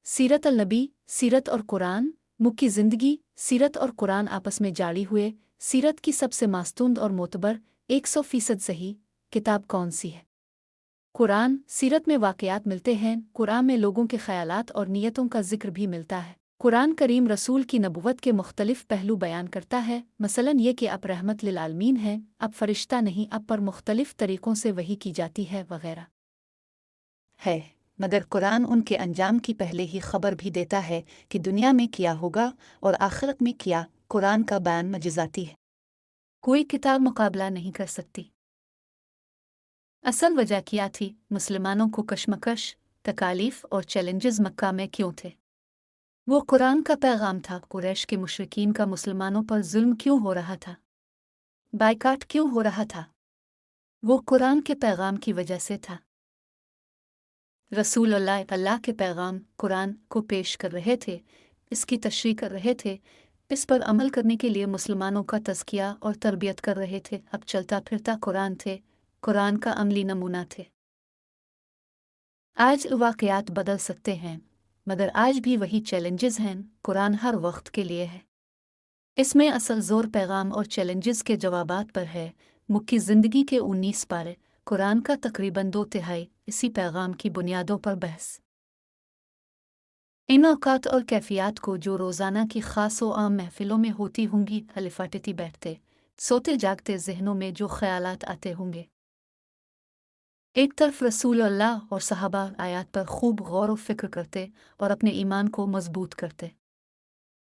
सीरत अल-नबी, सीरत और कुरान, मुक्की ज़िंदगी, सीरत और कुरान आपस में जाड़ी हुए। सीरत की सबसे मास्तूंद और मोतबर 100% सही किताब कौन सी है? कुरान। सीरत में वाक़यात मिलते हैं, कुरान में लोगों के ख़यालात और नीयतों का ज़िक्र भी मिलता है। कुरान करीम रसूल की नबुवत के मुख्तलिफ पहलू बयान करता है, मसलन ये कि आप रहमत लिल आलमीन हैं, अब फरिश्ता नहीं, अब पर मुख्तलिफ तरीक़ों से वही की जाती है वगैरह है। मगर कुरान उनके अंजाम की पहले ही खबर भी देता है कि दुनिया में क्या होगा और आखिरत में क्या। कुरान का बयान मजिज़ाती है, कोई किताब मुकाबला नहीं कर सकती। असल वजह क्या थी? मुसलमानों को कशमकश, तकालीफ और चैलेंजेस मक्का में क्यों थे? वो कुरान का पैगाम था। कुरैश के मुशरिकीन का मुसलमानों पर जुल्म क्यों हो रहा था? बायकाट क्यों हो रहा था? वो कुरान के पैगाम की वजह से था। रसूल अल्लाह के पैगाम कुरान को पेश कर रहे थे, इसकी तशरीह कर रहे थे, इस पर अमल करने के लिए मुसलमानों का तज़किया और तरबियत कर रहे थे। अब चलता फिरता कुरान थे, कुरान का अमली नमूना थे। आज वाक़यात बदल सकते हैं, मगर आज भी वही चैलेंजेस हैं। कुरान हर वक्त के लिए है। इसमें असल ज़ोर पैगाम और चैलेंजेस के जवाबात पर है। मुक्की ज़िंदगी के 19 पारे, कुरान का तकरीबन 2/3 इसी पैगाम की बुनियादों पर बहस। इन औकात और कैफियत को जो रोज़ाना की ख़ास व आम महफ़िलों में होती होंगी, हलिफाटती बैठते सोते जागते जहनों में जो ख़यालात आते होंगे। एक तरफ रसूल अल्लाह और सहाबा आयात पर खूब गौर व फ़िक्र करते और अपने ईमान को मजबूत करते।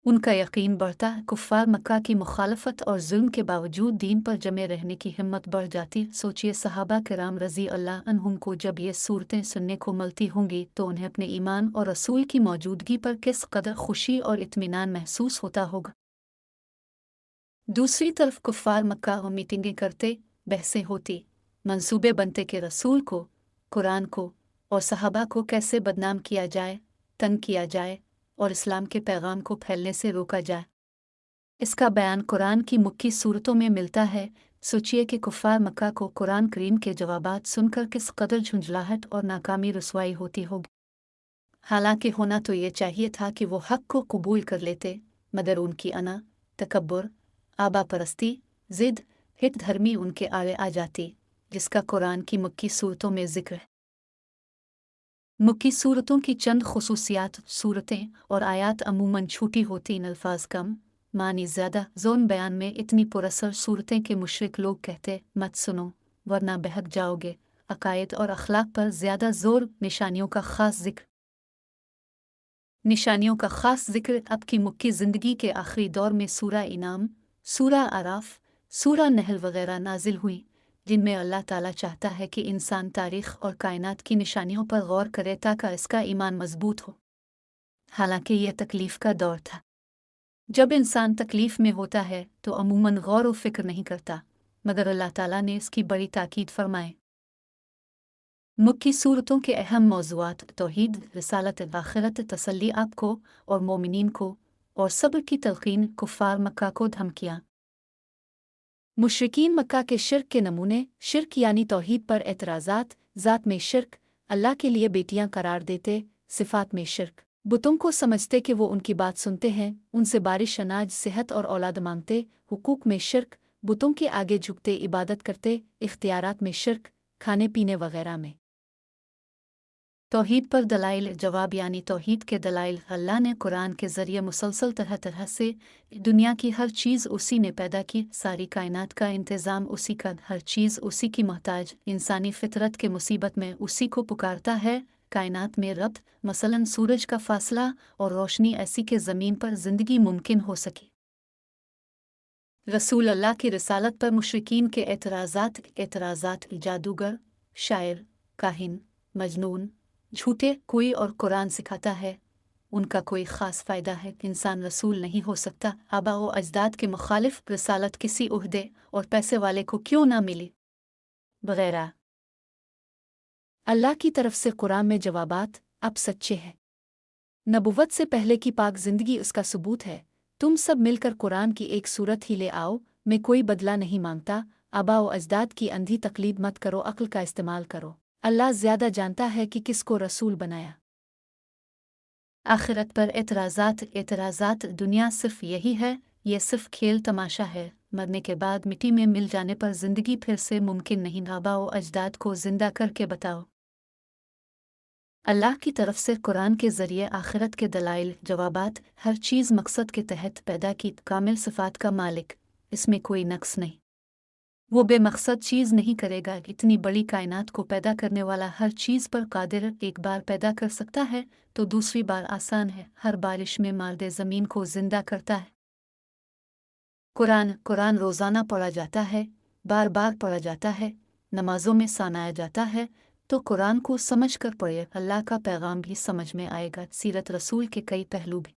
उनका यकीन बढ़ता, कुफ़ार मक्का की मुखालफत और जुल्म के बावजूद दीन पर जमे रहने की हिम्मत बढ़ जाती। सोचिए सहाबा किराम रज़ी अल्लाह अन्हुम को जब ये सूरतें सुनने को मिलती होंगी तो उन्हें अपने ईमान और रसूल की मौजूदगी पर किस कदर खुशी और इत्मीनान महसूस होता होगा। दूसरी तरफ कुफ़ार मक्का मीटिंगें करते, बहसें होती, मंसूबे बनते कि रसूल को, कुरान को और सहाबा को कैसे बदनाम किया जाए, तंग किया जाए और इस्लाम के पैगाम को फैलने से रोका जाए। इसका बयान कुरान की मुक्की सूरतों में मिलता है। सोचिए कि कुफ़ार मक्का को कुरान करीम के जवाबात सुनकर किस कदर झुंझलाहट और नाकामी रुसवाई होती होगी। हालांकि होना तो ये चाहिए था कि वो हक़ को कबूल कर लेते, मगर उनकी अना, तकब्बुर, आबा परस्ती, ज़िद, हित धर्मी उनके आगे आ जाती, जिसका कुरान की मुक्की सूरतों में जिक्र है। मुक्की सूरतों की चंद खुसूसियात। सूरतें और आयात अमूमन छोटी होती, अल्फाज कम, मानी ज़्यादा। ज़ोन बयान में इतनी पुरअसर सूरतें कि मुशरिक लोग कहते, मत सुनो वरना बहक जाओगे। अकायद और अखलाक पर ज़्यादा ज़ोर, निशानियों का ख़ास जिक्र। निशानियों का ख़ास जिक्र अब की मुक्की ज़िंदगी के आखिरी दौर में सूरा इनाम, सूरा आराफ, सूरा नहल वगैरह नाजिल हुई, जिनमें अल्लाह ताला चाहता है कि इंसान तारीख़ और कायनात की निशानियों पर गौर करे ताकि इसका ईमान मजबूत हो। हालांकि यह तकलीफ़ का दौर था। जब इंसान तकलीफ़ में होता है तो अमूमन गौर व फ़िक्र नहीं करता, मगर अल्लाह ताला ने इसकी बड़ी ताकीद फरमाए। मुक्की सूरतों के अहम मौज़ूआत तौहीद, रिसालत, आखिरत, तसल्ली आपको और मोमिनीन को, और सब्र की तलक़ीन, कुफ़ार मक्का को धमकियाँ। मुशरिकीन मक्का के शिर्क के नमूने। शिर्क यानी तौहीद पर एतराज़ात, ज़ात में शिर्क, अल्लाह के लिए बेटियां करार देते, सिफ़ात में शिर्क, बुतों को समझते कि वो उनकी बात सुनते हैं, उनसे बारिश, अनाज, सेहत और औलाद मांगते, हुकूक में शिर्क, बुतों के आगे झुकते, इबादत करते, इख्तियारात में शिर्क, खाने पीने वगैरह में। तौहीद पर दलाइल जवाब यानी तौहीद के दलाइल। अल्लाह ने कुरान के ज़रिए मुसलसल तरह तरह से दुनिया की हर चीज़ उसी ने पैदा की, सारी कायनात का इंतज़ाम उसी का, हर चीज़ उसी की मोहताज, इंसानी फितरत के मुसीबत में उसी को पुकारता है। कायनात में रब्त, मसलन सूरज का फासला और रोशनी ऐसी कि ज़मीन पर ज़िंदगी मुमकिन हो सके। रसूल अल्लाह की रिसालत पर मुशरिकीन के एतराज़ात जादूगर, शायर, काहिन, मजनून, झूठे कोई और कुरान सिखाता है, उनका कोई ख़ास फ़ायदा है, इंसान रसूल नहीं हो सकता, आबा व अजदाद के मुखालिफ रिसालत किसी उहदे और पैसे वाले को क्यों ना मिली, वगैरह। अल्लाह की तरफ से कुरान में जवाबात अब सच्चे हैं। नबुव्वत से पहले की पाक ज़िंदगी उसका सबूत है। तुम सब मिलकर कुरान की एक सूरत ही ले आओ, मैं कोई बदला नहीं मांगता। आबा व अजदाद की अंधी तकलीद मत करो, अक्ल का इस्तेमाल करो। अल्लाह ज़्यादा जानता है कि किसको रसूल बनाया। आखिरत पर एतराज़ात दुनिया सिर्फ यही है, ये सिर्फ खेल तमाशा है। मरने के बाद मिट्टी में मिल जाने पर जिंदगी फिर से मुमकिन नहीं। आबाओ अजदाद को जिंदा करके बताओ। अल्लाह की तरफ से कुरान के ज़रिए आखिरत के दलाइल जवाबात, हर चीज़ मकसद के तहत पैदा की, कामिल सिफ़ात का मालिक, इसमें कोई नक्स नहीं। वो बेमकसद चीज़ नहीं करेगा। इतनी बड़ी कायनात को पैदा करने वाला हर चीज़ पर कादिर, एक बार पैदा कर सकता है तो दूसरी बार आसान है। हर बारिश में मार्दे ज़मीन को जिंदा करता है। कुरान रोज़ाना पढ़ा जाता है, बार बार पढ़ा जाता है, नमाजों में सुनाया जाता है, तो कुरान को समझ कर पढ़े, अल्लाह का पैगाम भी समझ में आएगा। सीरत रसूल के कई पहलू भी